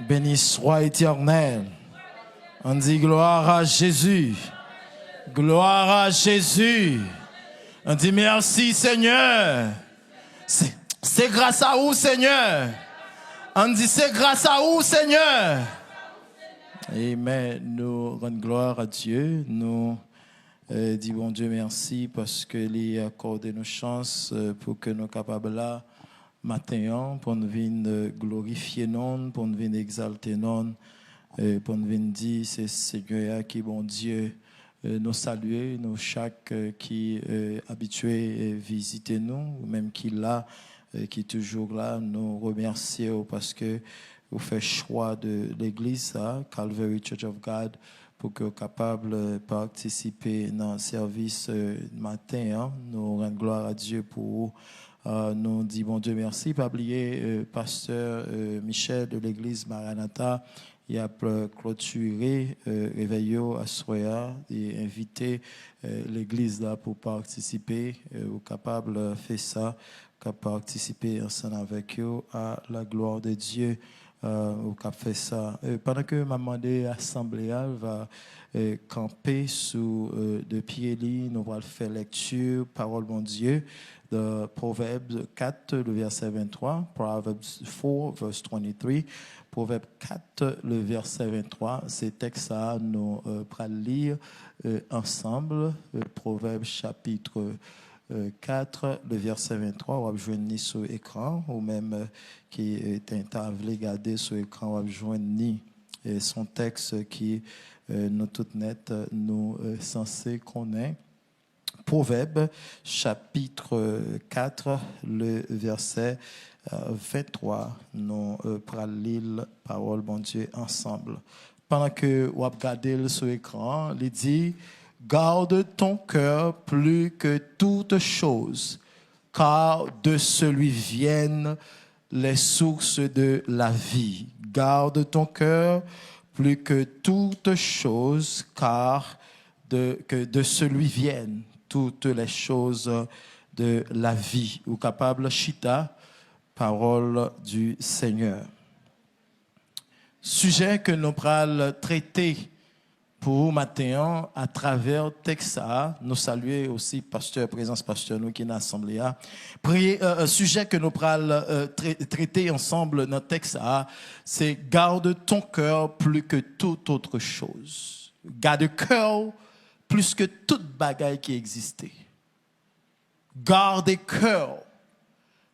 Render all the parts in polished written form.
Béni soit éternel. On dit gloire à Jésus. Gloire à Jésus. On dit merci Seigneur. C'est grâce à vous Seigneur. On dit c'est grâce à vous Seigneur. Amen. Nous rendons gloire à Dieu. Nous disons bon Dieu merci parce qu'il a accordé nos chances pour que nous soyons capables là matin pour nous venir glorifier non, pour nous venir exalter non, pour nous venir dire c'est Seigneur qui bon Dieu nous saluer, nous chaque qui habitué visiter nous, ou même qui là, qui est toujours là, nous remercier parce que vous faites choix de l'église, Calvary Church of God, pour que vous soyez capable de participer dans le service matin. Nous rendons gloire à Dieu pour nous dit bon Dieu merci. Pas oublier pasteur Michel de l'église Maranatha, il a clôturé réveillot à Soya et invité l'église là pour participer. Vous capable de faire ça, capable de participer ensemble avec eux à la gloire de Dieu. Vous capable faire ça. Pendant que m'a demandé l'assemblée va camper sous de pieds lits, nous allons faire lecture parole mon Dieu de Proverbes 4, le verset 23, Proverbs 4, verse 23, Proverbes 4, le verset 23, ces textes-là, nous allons lire ensemble, Proverbes chapitre 4, le verset 23, on va joindre sur l'écran, ou même qui est intable regarder sur l'écran, on va joindre son texte qui nous tout net, nous censés connaître. Proverbe, chapitre 4, le verset 23. Nous prenons lire parole, bon Dieu, ensemble. Pendant que vous regardez sur l'écran, il dit « Garde ton cœur plus que toute chose, car de celui viennent les sources de la vie. Garde ton cœur plus que toute chose, car de celui viennent toutes les choses de la vie. Ou capable chita, parole du Seigneur. Sujet que nous allons traiter pour matin à travers texte. Nous saluer aussi pasteur, présence pasteur nous qui est dans l'assemblée. Sujet que nous allons traiter ensemble dans le texte, c'est garde ton cœur plus que toute autre chose. Garde cœur plus que toute bagaille qui existait. Garde cœur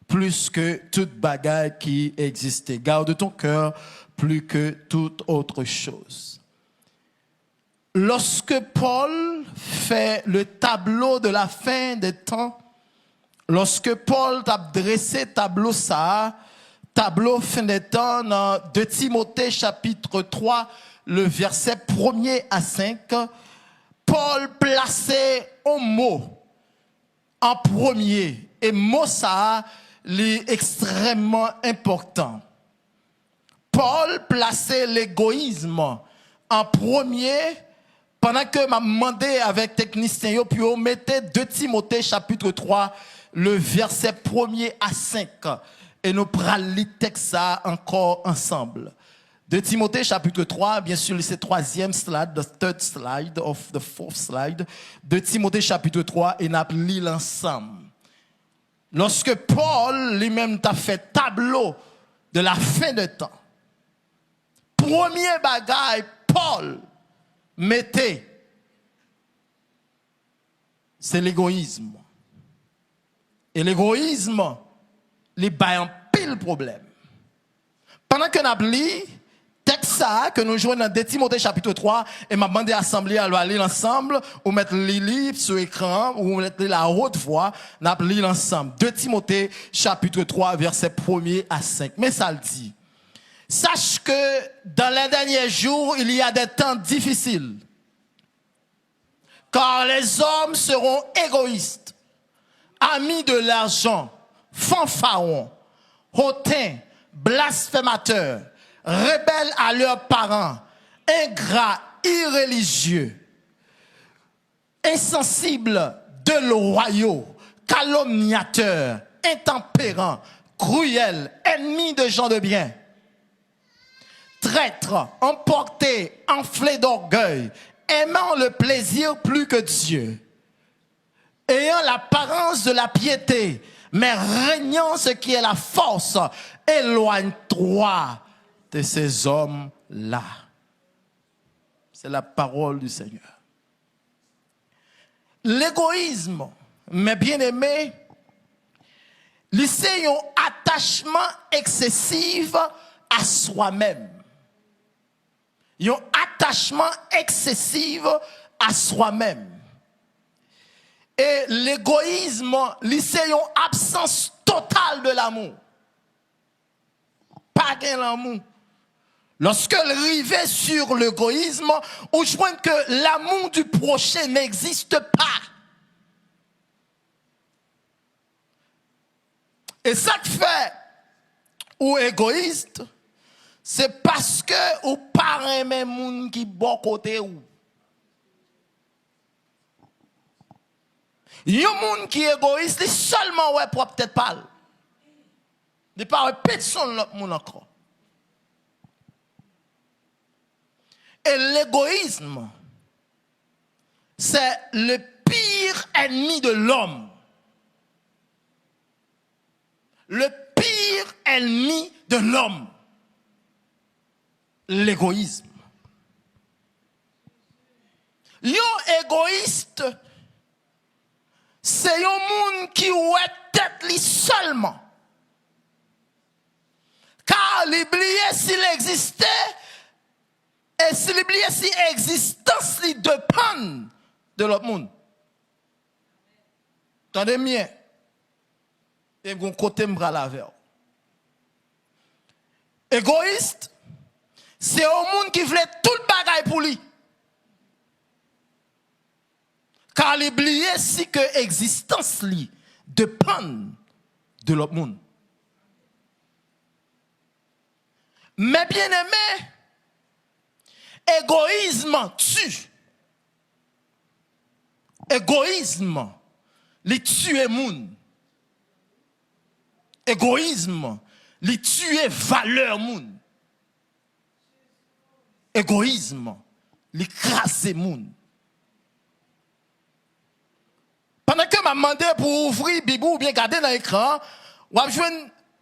plus que toute bagaille qui existait. Garde ton cœur plus que toute autre chose. Lorsque Paul fait le tableau de la fin des temps, lorsque Paul a dressé tableau ça, tableau fin des temps dans 2 Timothée chapitre 3, le verset 1er à 5, Paul plaçait un mot en premier. Et mot ça, est extrêmement important. Paul plaçait l'égoïsme en premier pendant que m'a demandé avec technicien puis on mettait 2 Timothée chapitre 3 le verset 1er à 5 et nous prenons le texte encore ensemble. 2 Timothée chapitre 3, bien sûr, c'est le 3e slide, the third slide of the fourth slide. 2 Timothée chapitre 3, et nous lisons l'ensemble. Lorsque Paul lui-même t'a fait tableau de la fin de temps, premier bagaille, Paul mettait, c'est l'égoïsme. Et l'égoïsme, il y a un pile problème. Pendant que nous lisons, texte ça que nous jouons dans 2 Timothée chapitre 3 et m'a demandé à l'assemblée à lire ensemble ou mettre les livres sur l'écran ou mettre la haute voix n'a lire ensemble 2 Timothée chapitre 3 verset 1er à 5 mais ça le dit sache que dans les derniers jours il y a des temps difficiles car les hommes seront égoïstes amis de l'argent fanfarons hautains blasphémateurs rebelles à leurs parents, ingrats, irréligieux, insensibles, déloyaux, calomniateurs, intempérants, cruels, ennemis de gens de bien, traître, emporté, enflé d'orgueil, aimant le plaisir plus que Dieu, ayant l'apparence de la piété, mais régnant ce qui est la force, éloigne-toi de ces hommes-là. C'est la parole du Seigneur. L'égoïsme, mes bien-aimés, c'est un attachement excessif à soi-même. Un attachement excessif à soi-même. Et l'égoïsme, c'est une absence totale de l'amour. Pas de l'amour. Lorsque arrive sur l'égoïsme, on voit que l'amour du prochain n'existe pas. Et ça qui fait ou égoïste, c'est parce que ou pas aimer moun qui bon côté ou. Yon moun qui est égoïste, il seulement ouais pour peut-être pas. Il pas personne l'autre moun encore. Et l'égoïsme, c'est le pire ennemi de l'homme. Le pire ennemi de l'homme. L'égoïsme. Yon égoïste, c'est un monde qui ouait tête li seulement. Car l'oublier s'il existait, et s'il oublier si existence li dépend de l'autre monde. Tendez bien. Et mon côté m'bra la vers. Égoïste, c'est un monde qui voulait tout le bagage pour lui. Car l'oublier si que existence li dépend de l'autre monde. Mais bien aimé, égoïsme tue. Égoïsme, les tuer moun. Égoïsme, les tuer valeur moun. Égoïsme, les crasser moun. Pendant que m'a demandé pour ouvrir Bible ou bien garder dans l'écran, on va jouer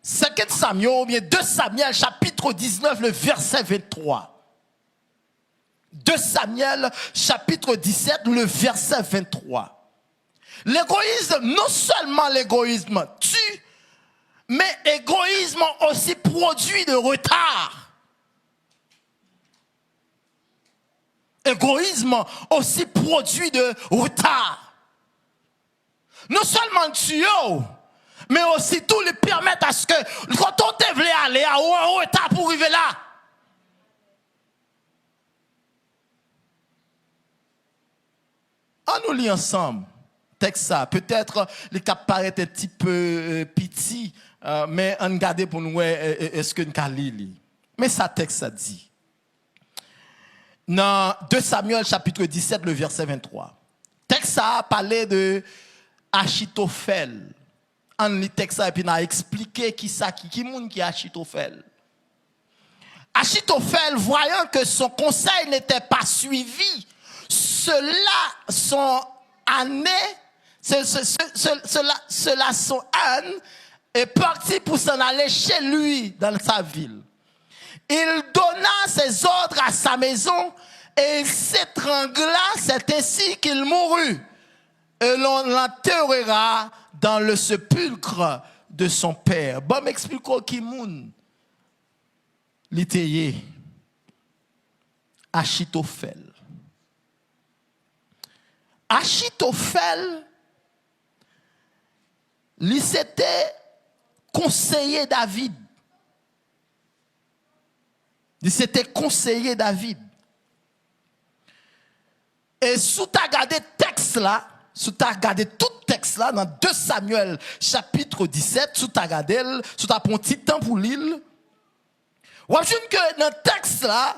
2 Samuel ou bien 2 Samuel chapitre 19 le verset 23. 2 Samuel chapitre 17 le verset 23. L'égoïsme, non seulement l'égoïsme tue, mais l'égoïsme aussi produit de retard. Égoïsme aussi produit de retard. Non seulement tuer, mais aussi tout lui permettre à ce que quand on te voulait aller à un retard pour arriver là. On nous lit ensemble. Texte ça. Peut-être les cap paraît un petit peu petit, mais on regarde pour nous est-ce que nous allons lire. Mais ça texte ça dit. Dans 2 Samuel chapitre 17 le verset 23. Texte ça a parlé de Achitophel. On lit texte ça et puis on a expliqué qui moun qui est Achitophel. Achitophel, voyant que son conseil n'était pas suivi, cela son âne est parti pour s'en aller chez lui dans sa ville. Il donna ses ordres à sa maison et il s'étrangla, c'est ainsi qu'il mourut. Et l'on l'enterrera dans le sépulcre de son père. Bon, m'explique qui moun l'iteye Achitophel. Achitophel, lui c'était conseiller David. Il s'était conseiller David. Et sous ta gardé texte là, sous ta gardé tout texte là, dans 2 Samuel chapitre 17, sous ta gardé, sous ta prend petit temps pour l'île. Ou avez que dans le texte là,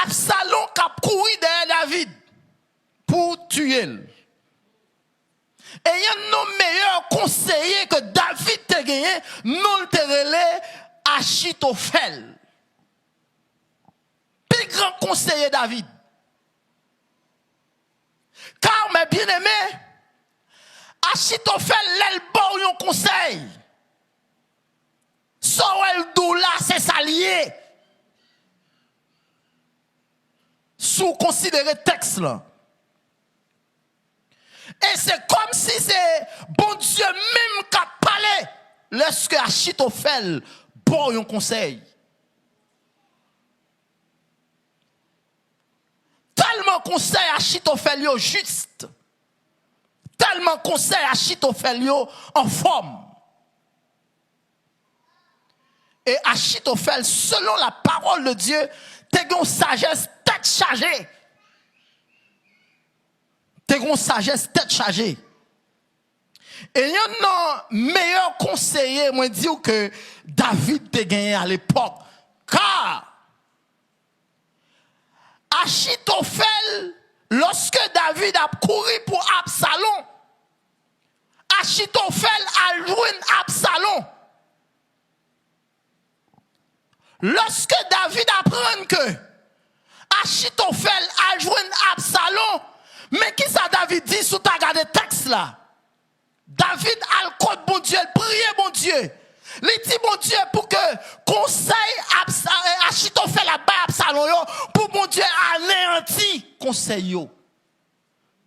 Absalom a couru derrière David pour tuer. Et il y a un meilleur conseiller que David te gagné, non te relais Achitophel. grand conseiller David. Car, mes bien-aimés, Achitophel, l'el bon yon conseil. Sorel Doula, c'est s'allier. Sous considérer texte là. Et c'est comme si c'est bon Dieu même qui a parlé lorsque Achitophel bon yon conseil. Tellement conseil Achitophel yo juste. Tellement conseil Achitophel yo en forme. Et Achitophel, selon la parole de Dieu, t'es une sagesse tête chargée. T'es une sagesse tête chargée. Et il y a un meilleur conseiller, moi, dire que David t'a gagné à l'époque. Car Achitophel, lorsque David a couru pour Absalom, Achitophel a joué Absalom. Lorsque David apprend que Achitophel a joué Absalom, mais qui ça David dit sous ta garde texte là? David a le code bon Dieu, prier bon Dieu. Il dit bon Dieu pour que conseil Achitophel a bas Absalom pour bon Dieu anéanti conseil yo.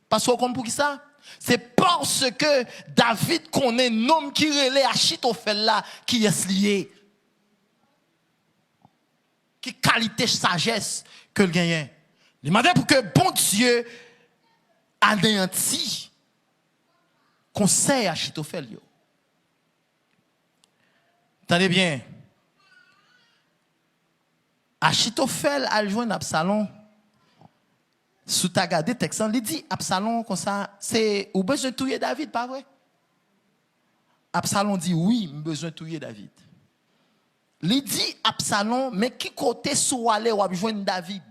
Parce qu'on comprend pour qui ça? C'est parce que David connaît un homme qui relève Achitophel là qui est lié. Qui qualité sagesse que le gagne. Il m'a dit pour que bon Dieu anéanti conseil Achitophel yo. Attendez bien. Achitophel a joint Absalom. Sous ta gardé texan, il dit Absalom comme ça, c'est ou besoin de tuer David, pas vrai? Absalom dit oui, besoin de tuer David. Il dit Absalom, mais qui côté sous aller ou joindre David?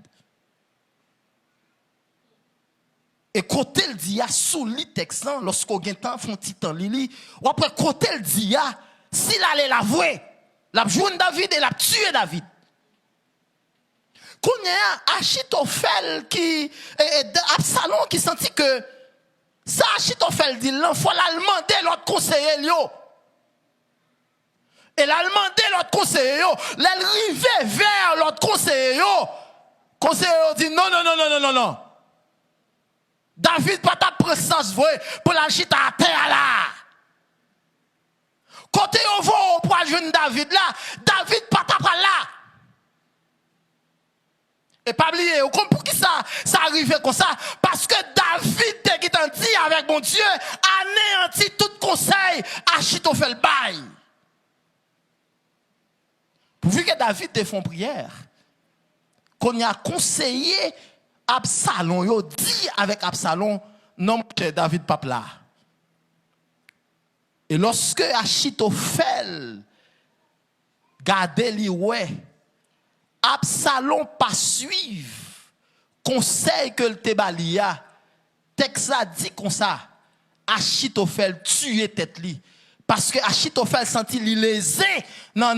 Et côté il dit ya sous li texan lorsqu'on gagne temps font petit temps lili, ou après côté il dit ya s'il allait l'avouer, l'a joindre David et l'a tuer David. Qu'on y a Achitophel qui Absalom qui sentit que ça Achitophel dit il faut la demander l'autre conseiller yo. Et la demander l'autre conseiller yo, l'arriver vers l'autre conseiller yo. Conseiller yo dit non. David pas ta présence pour la chita à terre là. Côté yo vo pour joindre David là, David pas ta là. Et pas oublier, vous comprenez pour qui ça arrive comme ça? Parce que David qui t'a dit avec mon Dieu, anéanti tout conseil Achitophel bail. Pourvu que David te font prière, qu'on y a conseillé Absalom, yo dit avec Absalom, non, David pas là. Et lorsque Achitophel gardait li ouais, Absalom pas suivre conseil que le Tebalia, texte a dit comme ça, Achitophel tuer tête li. Parce que Achitophel sentit li lésé, non,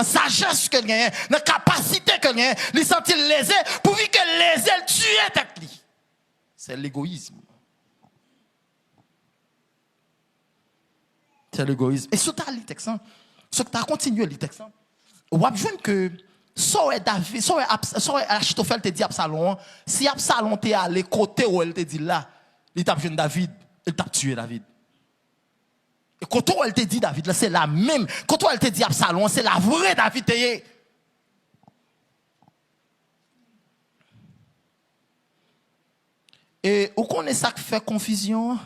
sagesse que gagne, non, capacité que gagne, li sentit lésé, pour que lésé le tuer tête li. C'est l'égoïsme. C'est l'égoïsme. Et sur ta li texte, sur ta continué li texte. Ou abjouen que David, Achitophel te dit Absalom, si Absalom te allé côté où elle te dit là, il t'a besoin David, il t'a tué David. Et côté où elle te dit David là, c'est la même. Côté où elle te dit Absalom, c'est la vraie David te. Et où qu'on est ça qui fait confusion?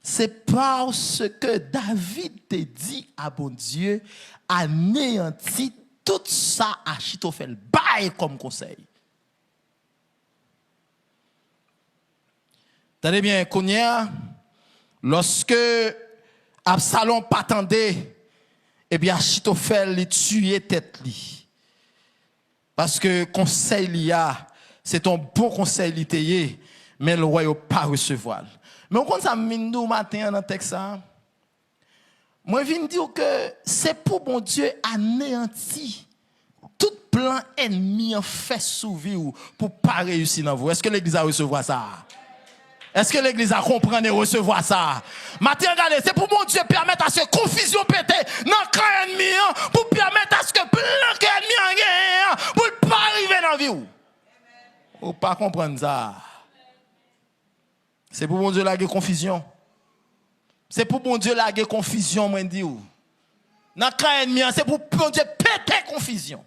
C'est parce que David te dit à bon Dieu, anéanti tout ça Achitophel bail comme conseil. Tenez bien, Kounia, lorsque Absalom pas attendait, eh bien Achitophel les tué tête li. Parce que conseil li a, c'est un bon conseil li teye, mais le roi n'a pas recevoir. Mais on compte ça minou matin dans texte ça. Moi, je viens dire que c'est pour mon Dieu anéanti tout plan plan ennemi en fait sourire pour pas réussir dans vous. Est-ce que l'église a recevoir ça? Est-ce que l'église a compris et recevoir ça? Matin, regardez, c'est pour mon Dieu permettre à ce confusion péter dans le camp ennemi, pour permettre à ce que plan ennemi en pour ne pas arriver dans la vie. Ou pas comprendre ça. C'est pour mon Dieu la confusion. C'est pour mon Dieu la confusion, moi dis. Dans le camp ennemi, c'est pour mon Dieu péter confusion.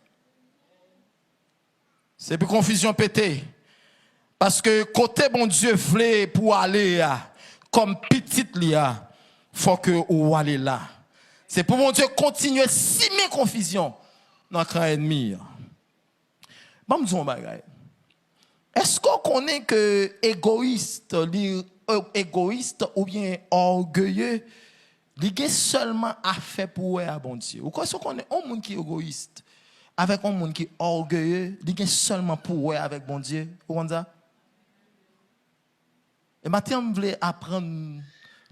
C'est pour confusion péter. Parce que côté bon Dieu voulait pour aller comme petite lia, faut que ou aller là. C'est pour mon Dieu continuer à simer confusion dans le camp ennemi. Bon, me dis un bagage. Est-ce qu'on connaît que égoïste ou bien orgueilleux, il est seulement affaire pour à bon Dieu? Ou est-ce qu'on connaît un monde qui est égoïste avec un monde qui est orgueilleux, il est seulement pour avec bon Dieu? Vous comprenez ça? Et maintenant, je voulais apprendre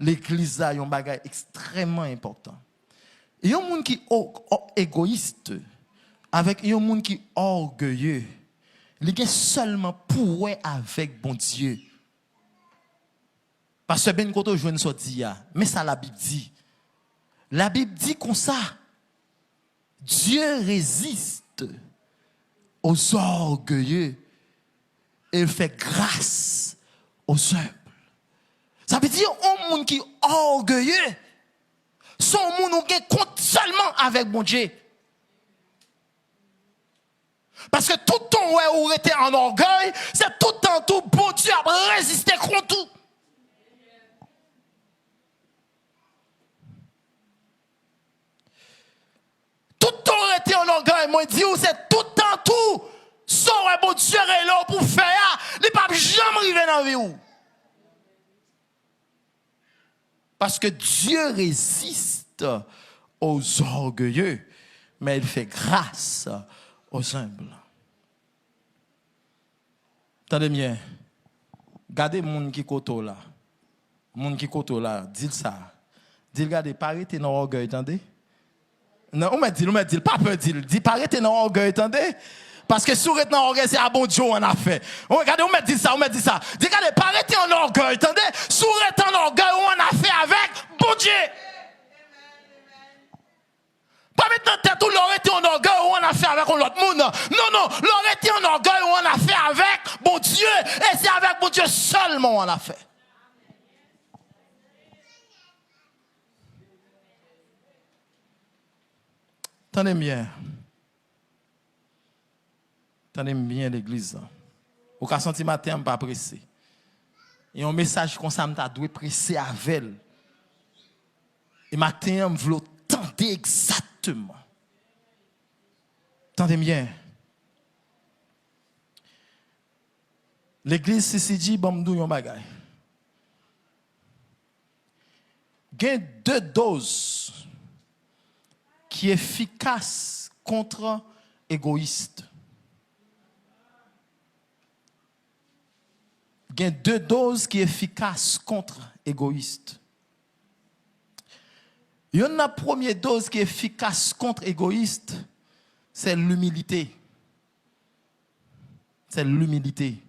l'église à un bagage extrêmement important. Il y a un monde qui est égoïste avec un monde qui est orgueilleux. Il est seulement pour avec bon Dieu. Parce que ben quand je ne sorti mais ça la Bible dit. La Bible dit comme ça. Dieu résiste aux orgueilleux et il fait grâce aux humbles. Ça veut dire un monde qui est orgueilleux, son monde qui compte seulement avec mon Dieu. Parce que tout le temps où on était en orgueil, c'est tout le temps tout bon Dieu a résisté contre tout. Tout le temps où on était en orgueil, moi je dis c'est tout le temps tout. Son bon Dieu est là pour faire, il ne peut jamais arriver dans la vie. Parce que Dieu résiste aux orgueilleux, mais il fait grâce aux humbles. Attendez bien. Regardez le monde qui koto là. Le monde qui koto là, dis ça. Dis regardez, parez-vous dans l'orgueil, attendez. Non, on m'a dit, pas peur dis parez-vous dans l'orgueil, attendez. Parce que si vous êtes dans l'orgueil, c'est un bon Dieu on a fait. Regardez, on m'a dit ça. Dis regardez, parez-vous en orgueil, attendez. Si vous êtes en orgueil, on a fait avec bon Dieu. Pas maintenant tête où l'aurait été en orgueil ou on a fait avec l'autre monde. Non, l'aurait été en orgueil ou on a fait avec bon Dieu. Et c'est avec bon Dieu seulement on l'a fait. Tenez bien. Tenez bien l'église. Au cas senti matin, pas pressé. Et un message comme ça, je dois presser avec elle. Et matin, je veux tenter exactement. Tendez bien. L'église CCJ, bon, nous yon bagay. Il y a 2 doses qui sont efficaces contre l'égoïste. Il y a 2 doses qui sont efficaces contre l'égoïste. Il y a une première dose qui est efficace contre l'égoïste, c'est l'humilité. C'est l'humilité.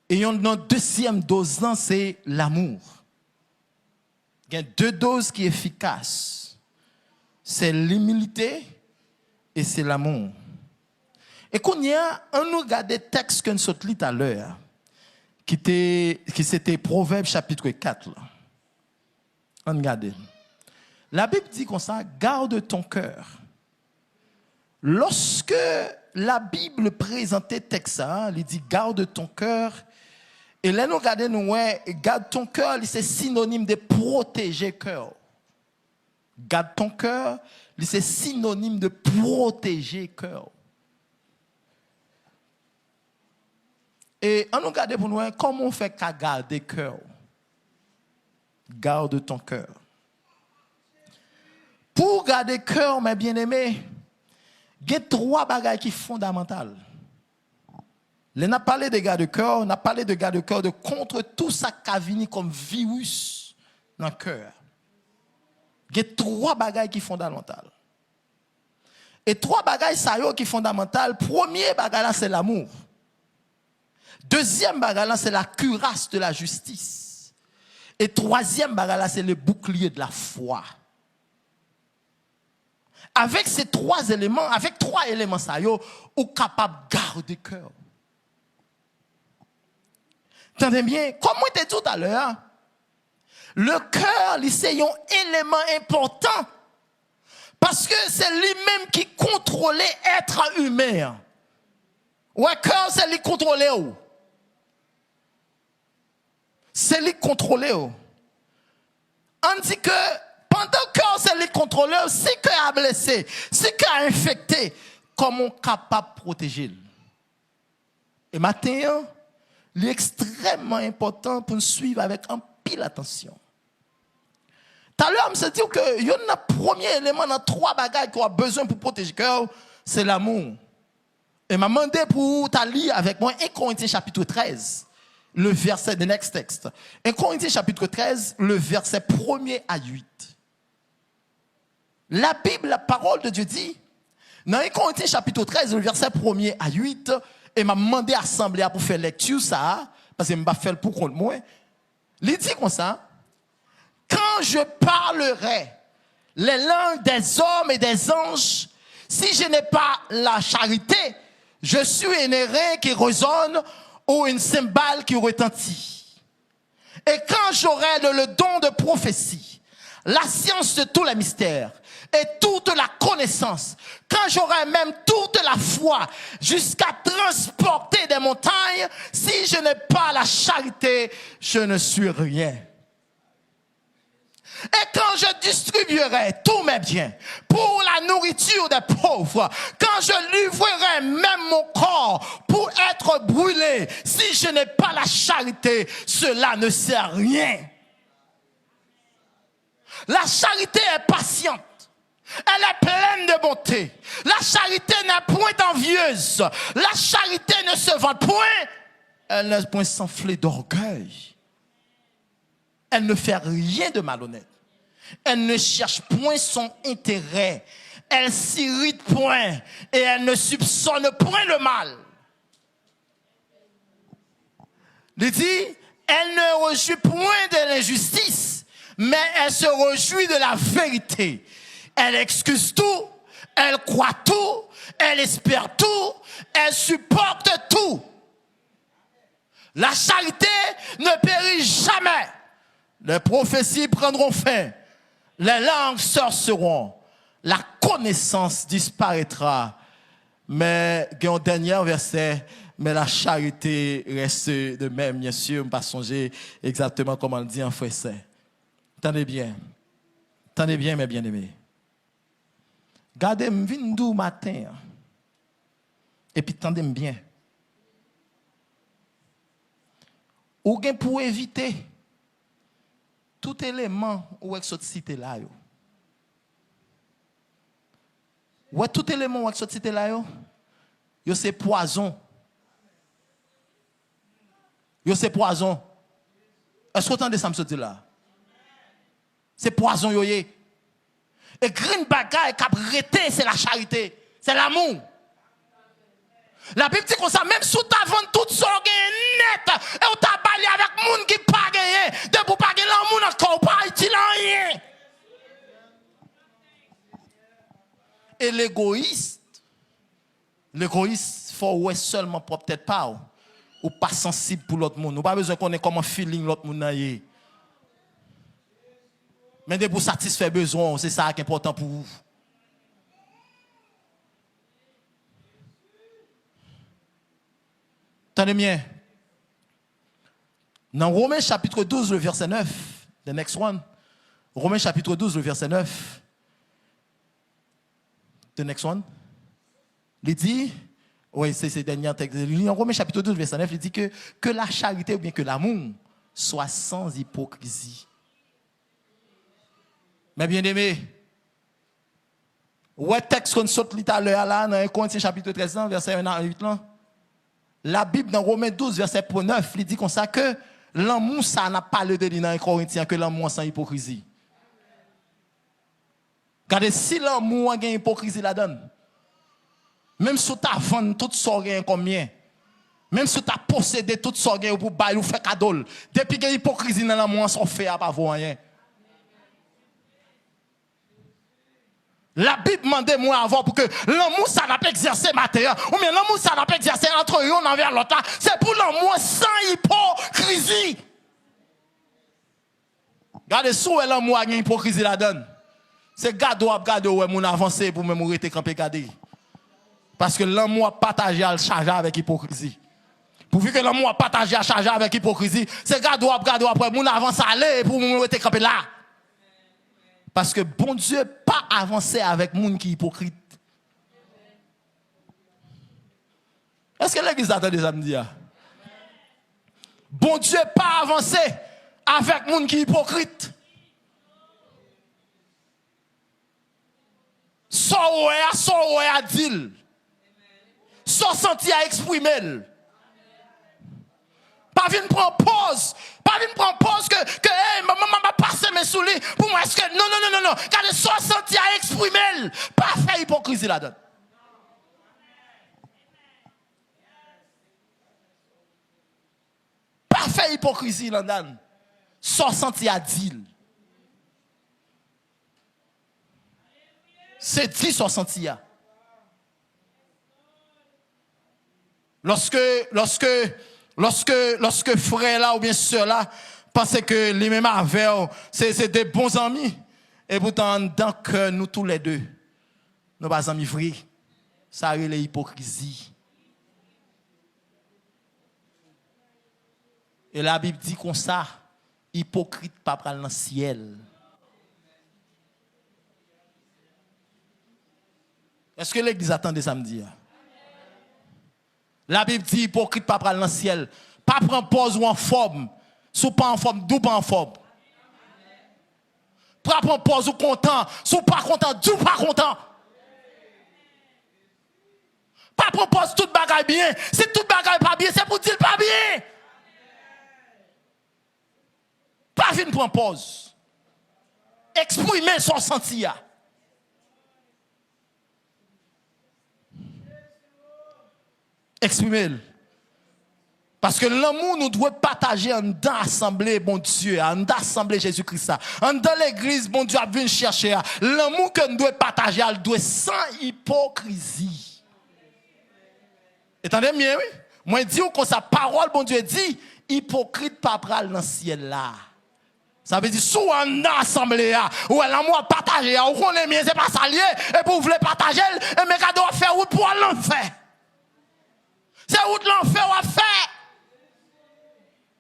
Et il y a une deuxième dose, c'est l'amour. Il y a 2 doses qui sont efficaces. C'est l'humilité et c'est l'amour. Et qu'on y a, on nous regarde des textes que nous avons lu tout à l'heure, qui c'était Proverbe chapitre 4. Là. On regarde. La Bible dit comme ça, garde ton cœur. Lorsque la Bible présentait texte, il dit garde ton cœur. Et là, nous regardons, nous, garde ton cœur, c'est synonyme de protéger le cœur. Garde ton cœur, c'est synonyme de protéger le cœur. Et on nous regarde pour nous, comment on fait qu'à garder le cœur? Garde ton cœur. Pour garder le cœur, mes bien-aimés, il y a 3 bagages qui sont fondamentales. On a parlé de garde de cœur, on a parlé de garde de cœur de contre tout ça qui a venu comme virus dans le cœur. Il y a 3 bagages qui sont fondamentales. Et trois bagailles ça yo qui fondamental. Premier bagage là c'est l'amour. Deuxième bagage là c'est la cuirasse de la justice. Et troisième bagage là c'est le bouclier de la foi. Avec ces trois éléments, avec trois éléments ça yo, ou capable de garder cœur. Entendez bien, comme moi t'ai dit tout à l'heure, le cœur c'est un élément important. Parce que c'est lui-même qui contrôlait être humain. Ouais, cœur, c'est lui contrôler. C'est lui contrôler. On dit que pendant que cœur, c'est lui contrôler, si le cœur a blessé, si le cœur a infecté, comment on est capable de protéger? Et maintenant, il est extrêmement important pour nous suivre avec un pile attention. Tout à l'heure, je me suis dit que le premier élément dans trois bagages qu'on a besoin pour protéger le cœur, c'est l'amour. Et m'a demandé pour lire avec moi 1 Corinthiens chapitre 13, le verset de next text. 1 Corinthiens chapitre 13, le verset 1er à 8. La Bible, la parole de Dieu dit, dans 1 Corinthiens chapitre 13, le verset 1er à 8, et m'a demandé à l'assemblée pour faire lecture ça, parce que je ne vais pas faire pour contre moi. Il dit comme ça, quand je parlerai les langues des hommes et des anges, si je n'ai pas la charité, je suis un airain qui résonne ou une cymbale qui retentit. Et quand j'aurai le don de prophétie, la science de tous les mystères et toute la connaissance, quand j'aurai même toute la foi jusqu'à transporter des montagnes, si je n'ai pas la charité, je ne suis rien. Et quand je distribuerai tous mes biens pour la nourriture des pauvres, quand je livrerai même mon corps pour être brûlé, si je n'ai pas la charité, cela ne sert à rien. La charité est patiente. Elle est pleine de bonté. La charité n'est point envieuse. La charité ne se vante point. Elle n'est point s'enfler d'orgueil. Elle ne fait rien de malhonnête. Elle ne cherche point son intérêt. Elle s'irrite point et elle ne soupçonne point le mal. Il dit, elle ne réjouit point de l'injustice, mais elle se réjouit de la vérité. Elle excuse tout, elle croit tout, elle espère tout, elle supporte tout. La charité ne périt jamais. Les prophéties prendront fin. Les langues sorceront. La connaissance disparaîtra. Mais, il y a un dernier verset, mais la charité reste de même, bien sûr. Je ne vais pas songer exactement comme on le dit en français. Tenez bien. Tenez bien, mes bien-aimés. Gardez-moi vindou matin. Et puis, tendez-moi bien. Ou bien pour éviter tout élément où est-ce que cité là yo. Ouais, tout élément où est-ce que cité là yo. Yo c'est poison. Yo c'est poison. Est-ce que vous entendez ça me dit là? C'est poison yo yé. Et green bagaille qui a arrêté, c'est la charité, c'est l'amour. La Bible dit comme ça, même si tu as vendu tout ça net, et tu as parlé avec les gens qui n'ont pas gagné, de pour pas gagner l'amour encore, pas utile rien. Et l'égoïste, faut ouais seulement pour peut-être pas, ou pas sensible pour l'autre monde. Nous pas besoin qu'on ait comment feeling l'autre monde naïe. Mais de pour satisfaire besoin, c'est ça qui est important pour vous. Tenez bien. Dans Romains chapitre 12, le verset 9, the next one. Romains chapitre 12, le verset 9. The next one. Il dit, oui, c'est le dernier texte. En Romains chapitre 12, verset 9, il dit que la charité ou bien que l'amour soit sans hypocrisie. Mais bien aimé, ouais, texte qu'on saute tout à l'heure là, dans 1 Corinthiens chapitre 13, verset 1 à 8 là. La Bible dans Romains 12, verset 9, il dit comme ça que l'amour, ça n'a pas le délit dans 1 Corinthiens, que l'amour sans hypocrisie. Regardez, si l'amour a une hypocrisie là-dedans, Même si tu as vendu tout ça combien, même si tu as possédé tout ça pour bailler ou faire cadeau, depuis que l'hypocrisie dans l'amour, ça fait à pas voir rien. La Bible demande moi avant pour que l'amour ça n'a pas exercé matériel ou bien l'amour ça n'a pas exercé entre eux envers l'autre. C'est pour l'amour sans hypocrisie. Regardez sous l'amour a une hypocrisie la donne. C'est gado ouais mon avancé pour me mourir te camper garder. Parce que l'amour a partagé à charger avec hypocrisie. Pourvu que l'amour a partagé à charger avec hypocrisie, c'est gado après mon avance aller pour me mourir te camper là. Parce que bon Dieu pas avancé avec monde qui est hypocrite. Est-ce que l'église attend des samedis? Bon Dieu pas avancé avec monde qui est hypocrite. Soit à dire. Soit senti à exprimer. Pas venir prendre pause. Pas venir prendre pause que hey, maman m'a passé mes souliers. Pour moi, est-ce que. Non. Car les 60 à exprimer. Pas faire hypocrisie là-dedans. Pas faire hypocrisie là-dedans. 60 à dire. C'est 10 60 à. Lorsque frère là ou bien soeur là pensait que les mêmes avaient c'est des bons amis et pourtant dans que nous tous les deux nous pas amis vrais ça est l'hypocrisie. Et la Bible dit comme ça hypocrite pas pral dans le ciel. Est-ce que l'église attendait samedi? La Bible dit hypocrite pas pral dans le ciel. Pas prendre pause ou en forme. Sous pas en forme, d'où pas en forme. Pas prendre pause ou content. Sous pas content, d'où pas content. Pas prendre pause tout bagaille bien. Si tout bagaille pas bien, c'est pour dire pas bien. Pas venir prendre pause. Exprimer son sentiment. Exprimer. Parce que l'amour nous doit partager en dans l'assemblée, bon Dieu, en dans l'assemblée Jésus-Christ. En dans l'église, bon Dieu, a venu chercher. L'amour que nous devons partager, il doit sans hypocrisie. Entendez bien, oui? Moi, je dis que sa parole, bon Dieu, dit, hypocrite pas pral dans le ciel là. Ça veut dire, sous en assemblée, ou l'amour partagé, ou qu'on est bien, c'est pas ça lié, et pour vous voulez partager, et mes cadeaux à faire route pour l'enfer. C'est route l'enfer à faire.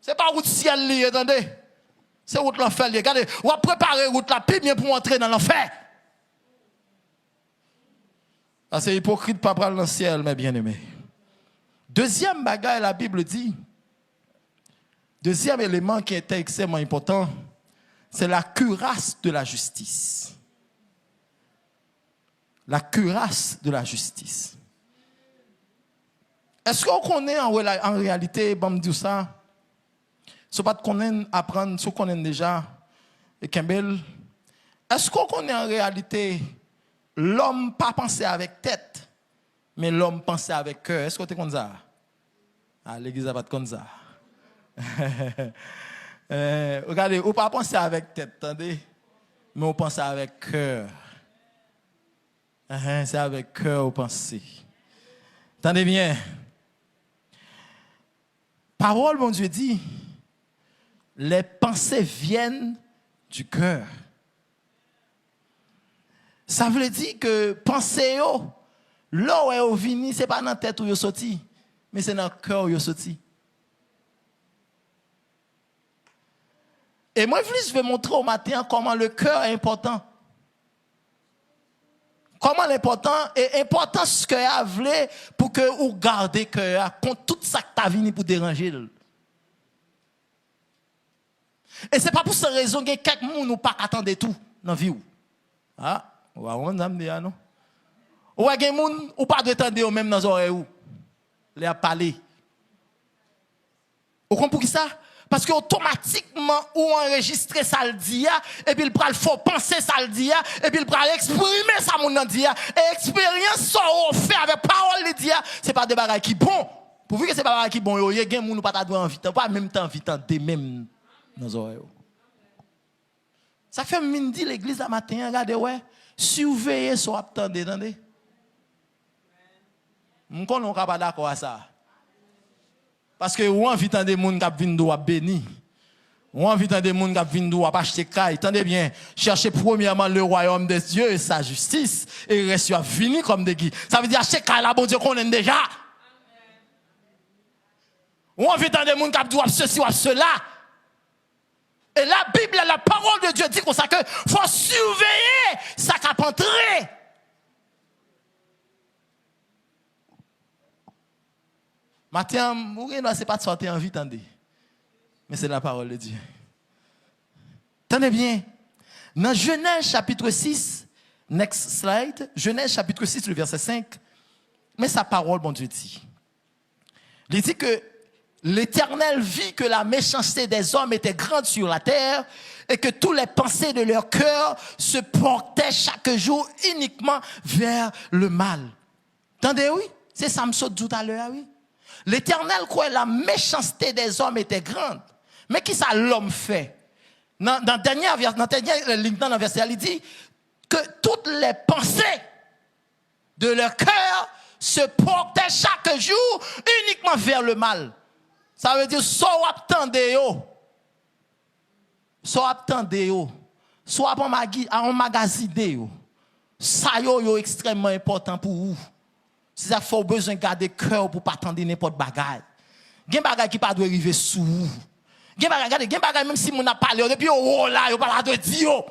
C'est pas route ciel lié, attendez. C'est route l'enfer lié. Regardez, on va préparer route là, puis bien pour entrer dans l'enfer. C'est hypocrite pas prendre dans le ciel, mes bien-aimés. Deuxième bagaille, la Bible dit, deuxième élément qui était extrêmement important, c'est la cuirasse de la justice. La cuirasse de la justice. Est-ce qu'on connaît en réalité, bon, me dire ça? Si pas qu'on apprendre, si on connaît déjà, et Kembel, est-ce qu'on connaît en réalité l'homme pas penser avec tête, mais l'homme penser avec cœur? Est-ce qu'on te connaît ça? Ah, l'église n'a pas de comme ça. Regardez, on pas penser avec tête, attendez, mais on pense avec cœur. C'est avec cœur on pense. Attendez bien. Parole, mon Dieu dit, les pensées viennent du cœur. Ça veut dire que pensée, là où est vini, ce n'est pas dans la tête où vous sorti, mais c'est dans le cœur où vous sorti. Et moi, je vais montrer au matin comment le cœur est important. Comment l'important et important ce que a voulu pour que vous gardez que contre tout ça que tu as venu pour déranger. Et c'est pas pour cette raison que quelques gens n'ont pas attendre tout dans la vie. Ah, on va dire non. Ou a des gens ou pas de attendre même dans les oreilles où les a parlé. Vous comprenez pour qui ça? Parce que automatiquement, ou enregistrer ça le dit, et puis il faut penser ça le dit, et puis il exprimer ça mon dit, et expérience ça on fait avec parole le dit, c'est pas des bagages qui bon. Pourvu que c'est pas des bagages qui bon, il y a des gens pas envie, pas même temps envie de même dans les oreilles. Ça fait midi l'église la matin, regardez ouais, surveillez so attendez, attendez. On connaît pas d'accord à ça. Parce que ou envie de des gens qui viennent d'où béni. Ou envie de des gens qui viennent d'où acheter caille. Attendez bien, cherchez premièrement le royaume des dieux et sa justice et reste fini comme des guides. Ça veut dire acheter caille là bon Dieu qu'on aime déjà. Ou envie de des gens qui doivent ceci ou cela. Et la Bible, la parole de Dieu dit comme ça que faut surveiller ça qui a entré. Matin, c'est pas de sortir en vie, attendez. Mais c'est la parole de Dieu. Tenez bien. Dans Genèse chapitre 6, next slide, Genèse chapitre 6, le verset 5, mais sa parole, bon Dieu dit. Il dit que l'Éternel vit que la méchanceté des hommes était grande sur la terre et que tous les pensées de leur cœur se portaient chaque jour uniquement vers le mal. Attendez, oui? C'est ça me saute tout à l'heure, oui? L'Éternel croit que la méchanceté des hommes était grande. Mais qui ça l'homme fait? Dans le dernier ligne dans le verset, il dit que toutes les pensées de leur cœur se portaient chaque jour uniquement vers le mal. Ça veut dire, soit attendez yo, soit attendez yo, soit en magazine yo. Ça yo extrêmement important pour vous. C'est ça qu'il faut besoin de garder cœur pour pas attendre n'importe bagaille. Il y a des bagailles qui pas doivent arriver sous vous. Il y a des bagailles même si on a parlé depuis oh là, yo pas de dire.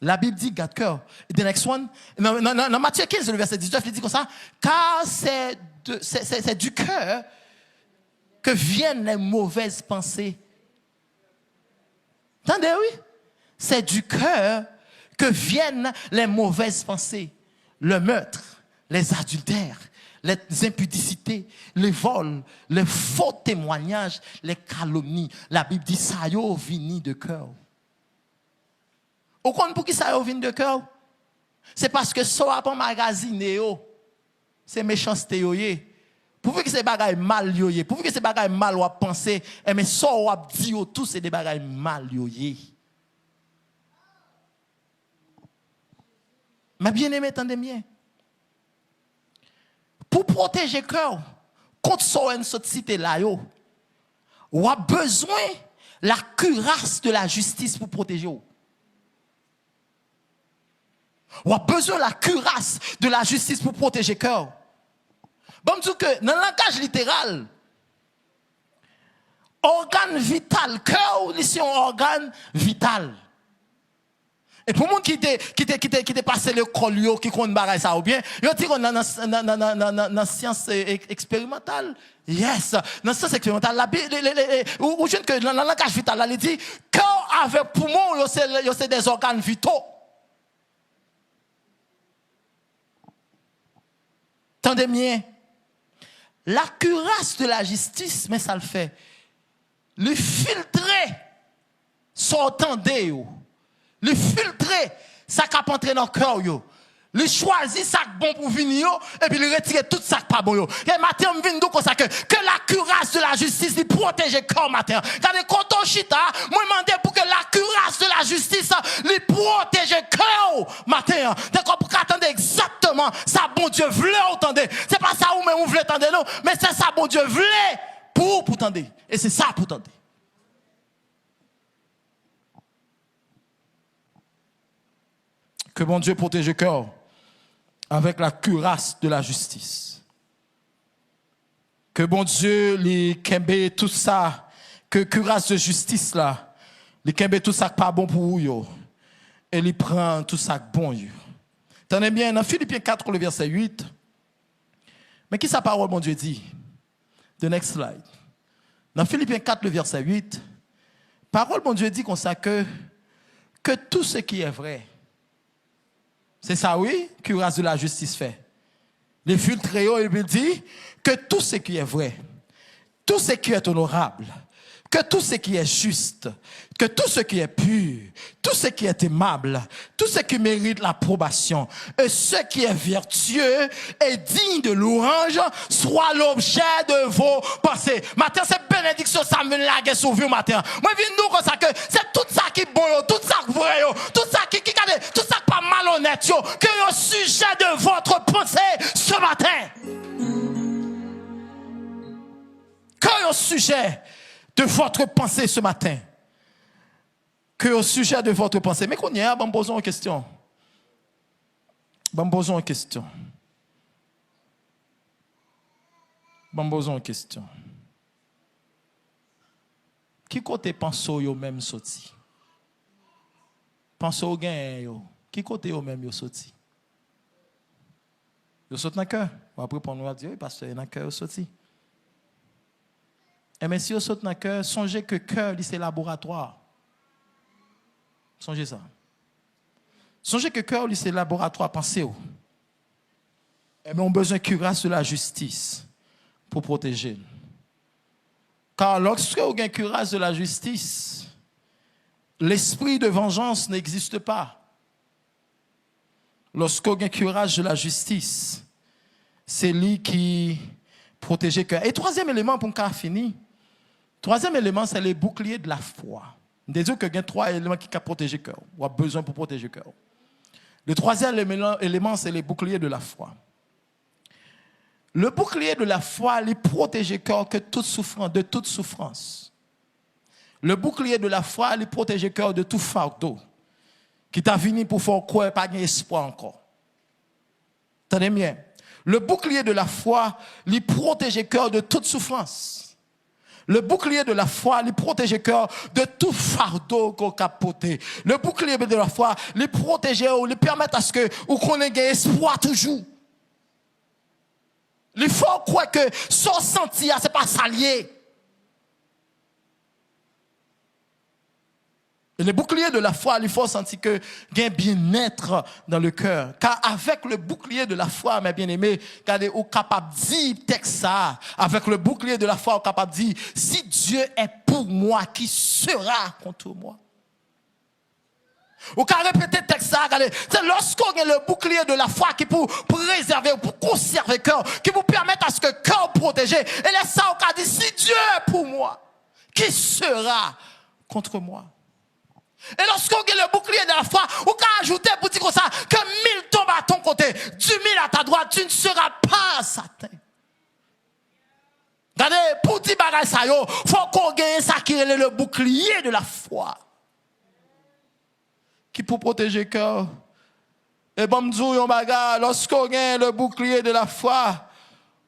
La Bible dit garde cœur. The next one, dans Matthieu 15 le verset 19, il dit comme ça, car c'est du cœur que viennent les mauvaises pensées. Entendez oui? C'est du cœur que viennent les mauvaises pensées, le meurtre, les adultères, les impudicités, les vols, les faux témoignages, les calomnies. La Bible dit ça y est vini de cœur. Au compte pour qui ça y est vini de cœur? C'est parce que ça a pas magasiné c'est méchanceté yoye. Pourvu que ces bagailles mal yoye, pourvu que ces bagailles mal ou à penser, mais ça ou à dire tout c'est des bagailles mal yoye. Mais bien aimé, attendez bien. Pour protéger le cœur contre cette cité là, on a besoin de la cuirasse de la justice pour protéger. On a besoin de la cuirasse de la justice pour protéger le cœur. Bon, je dis que dans le langage littéral, organe vital, cœur, c'est un organe vital. Et pour les gens qui passé l'école, qui connaissent bagaille ça ou bien, ils disent qu'on dans la science expérimentale. Yes, dans la science expérimentale, ou je que dans le langage vital, il dit cœur avec poumon, c'est des organes vitaux. Tendez bien. La cuirasse de la justice, mais ça le fait. Le filtrer sortant d'eux. Le filtrer, ça qui a entré dans le cœur. Le choisir ça bon pour venir et puis le retirer tout ça qui pas bon. Et matin, on vient comme ça que la cuirasse de la justice lui protège le corps matin. Quand quand on chita, moi demande pour que la cuirasse de la justice lui protège le cœur matin. D'accord pour attendre exactement ça bon Dieu voulait entendre. C'est pas ça où même on voulait entendre non, mais c'est ça bon Dieu voulait pour entendre. Et c'est ça pour entendre. Que bon Dieu protège le cœur avec la cuirasse de la justice. Que bon Dieu les kembe tout ça, que cuirasse de justice là, les kembe tout ça pas bon pour vous et les prend tout ça bon yo. Tenez bien dans Philippiens 4 le verset 8. Mais qui sa parole bon Dieu dit? The next slide. Dans Philippiens 4 le verset 8, parole bon Dieu dit comme ça que tout ce qui est vrai. C'est ça, oui, cuirasse de la justice fait. Les filtres, il dit que tout ce qui est vrai, tout ce qui est honorable, que tout ce qui est juste, que tout ce qui est pur, tout ce qui est aimable, tout ce qui mérite l'approbation, et ce qui est vertueux et digne de louange, soit l'objet de vos pensées. Matin, c'est bénédiction, ça me lague sur vous, matin. Moi, je viens nous comme ça que c'est tout ça qui est bon, tout ça qui est vrai, tout ça qui est tout ça qui pas malhonnête, que le sujet de votre pensée ce matin. Que le sujet de votre pensée ce matin. Que au sujet de votre pensée. Mais qu'on y a, posons une question. Posons une question. Posons une question. Qui côté pense yo même sorti? Pense au gain yo. Qui côté yo même yo sorti? Yo sorti dans le cœur. Après pour nous dire parce que dans le cœur sorti. Et mais si vous sautez dans le cœur, songez que le cœur, c'est laboratoire. Songez ça. Songez que le cœur, c'est laboratoire. Pensez-vous. Et mais on a besoin de cuirasse de la justice pour protéger. Car lorsque vous avez une cuirasse de la justice, l'esprit de vengeance n'existe pas. Lorsque vous avez une cuirasse de la justice, c'est lui qui protège le cœur. Et troisième élément pour qu'on finisse. Troisième élément, c'est les boucliers de la foi. Désolé que il y a trois éléments qui protègent le cœur. On a besoin pour protéger le cœur. Le troisième élément, c'est les boucliers de la foi. Le bouclier de la foi, il protège le cœur de toute souffrance. Le bouclier de la foi, il protège le cœur de tout fardeau qui t'a venu pour faire croire pas d'espoir encore. Tenez bien. Le bouclier de la foi, il protège le cœur de toute souffrance. Le bouclier de la foi, il protège le cœur de tout fardeau qu'on capote. Le bouclier de la foi, il protège, il permet à ce que vous connaissiez espoir toujours. Il faut croire que son senti, c'est pas salier. Et le bouclier de la foi, il faut sentir que il y a un bien-être dans le cœur. Car avec le bouclier de la foi, mes bien-aimés, regardez, on est capable de dire texte ça. Avec le bouclier de la foi, on est capable de dire, si Dieu est pour moi, qui sera contre moi? Ou qu'à répéter le texte ça, regardez, c'est lorsqu'on a le bouclier de la foi qui pour préserver, pour conserver le cœur, qui vous permet à ce que le cœur protégé. Et là, ça, on a dit, si Dieu est pour moi, qui sera contre moi? Et lorsqu'on a le bouclier de la foi, on peut ajouter pour dire comme ça, que 1000 tombent à ton côté, 10 000 à ta droite, tu ne seras pas atteint. Regardez, pour dire bagay ça yo, faut qu'on gagne ça qui est le bouclier de la foi. Qui pour protéger le cœur. Et bon, m'dou bagay, lorsqu'on gagne le bouclier de la foi,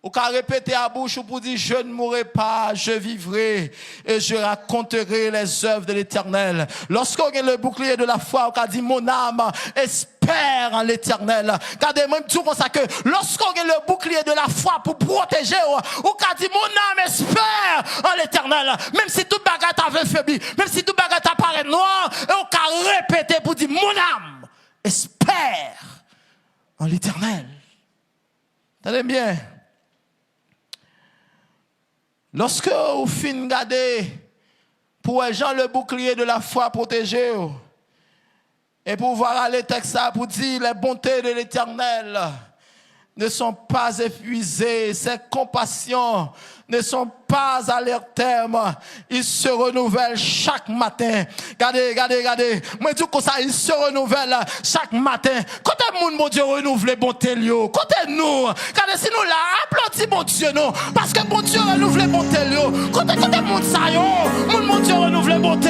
on peut répéter à bouche pour dire, je ne mourrai pas, je vivrai et je raconterai les œuvres de l'Éternel. Lorsqu'on a le bouclier de la foi, on peut dire, mon âme espère en l'Éternel. Regardez, même tout comme ça que lorsqu'on a le bouclier de la foi pour protéger, on peut dire, mon âme espère en l'Éternel. Même si toute bagarre t'avait faibli, même si toute bagarre t'apparaît noir, et on peut répéter pour dire, mon âme espère en l'Éternel. Tenez bien. Lorsque vous finissez de garder pour les gens le bouclier de la foi protégé, et pour voir aller texte pour dire les bontés de l'Éternel ne sont pas épuisées, ses compassions ne sont pas à leur terme, ils se renouvellent chaque matin. Regardez. Moi, tout comme ça, ils se renouvellent chaque matin. Quand est-ce que mon Dieu renouvelle les bontés, quand est nous? Regardez, si nous là, applaudissons mon Dieu, non? Parce que mon Dieu renouvelle les bontés, quand est-ce mon ça, mon Dieu renouvelle les bontés,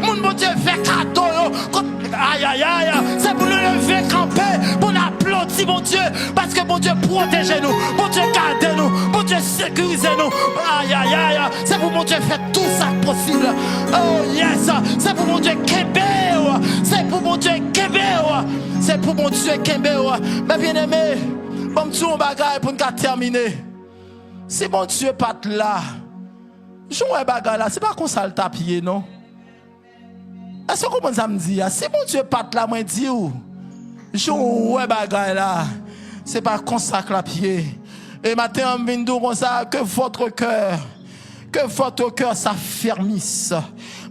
mon Dieu fait cadeau, aïe, c'est pour nous lever camper, pour applaudir mon Dieu, parce que mon Dieu protège nous, mon Dieu garde nous, mon Dieu sécurise nous, aïe, c'est pour mon Dieu faire tout ça possible, oh yes, c'est pour mon Dieu kembe, c'est pour mon Dieu kembe, c'est pour mon Dieu kembe, mais bien aimé, comme tout un bagage pour nous terminer, si mon Dieu pas là, jouer un bagage là, c'est pas qu'on ça le tapier, non? Est-ce que comment ça me dit? Si mon Dieu pas là, moi dis ou, jouer un bagage là. c'est pas consacre la pied. Et matin, on vient dire comme ça, que votre cœur s'affermisse.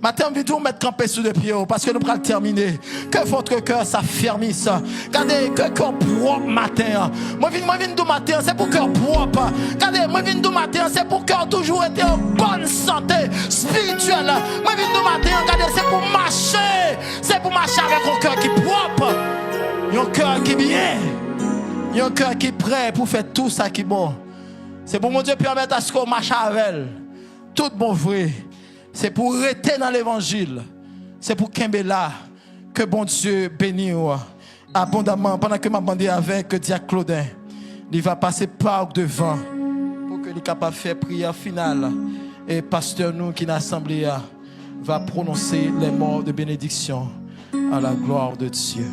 Matin, on vient dire mettre campé sous les pieds, parce que nous allons terminer. Que votre cœur s'affermisse. Regardez, que cœur propre matin. Moi, je viens dire matin, c'est pour cœur propre. Regardez, moi, je viens dire matin, c'est pour cœur toujours être en bonne santé spirituelle. Moi, je viens dire matin, regardez, c'est pour marcher. C'est pour marcher avec un cœur qui est propre. Un cœur qui est bien. Un cœur qui est prêt pour faire tout ça qui est bon. C'est pour mon Dieu permettre à ce qu'on marche avec elle. Tout bon vrai. C'est pour rester dans l'évangile. C'est pour qu'il là que bon Dieu bénisse abondamment. Pendant que m'a demandé avec Diacre Claudin, il va passer par devant pour qu'il soit capable de faire prière finale. Et pasteur nous qui est l'assemblée va prononcer les mots de bénédiction à la gloire de Dieu.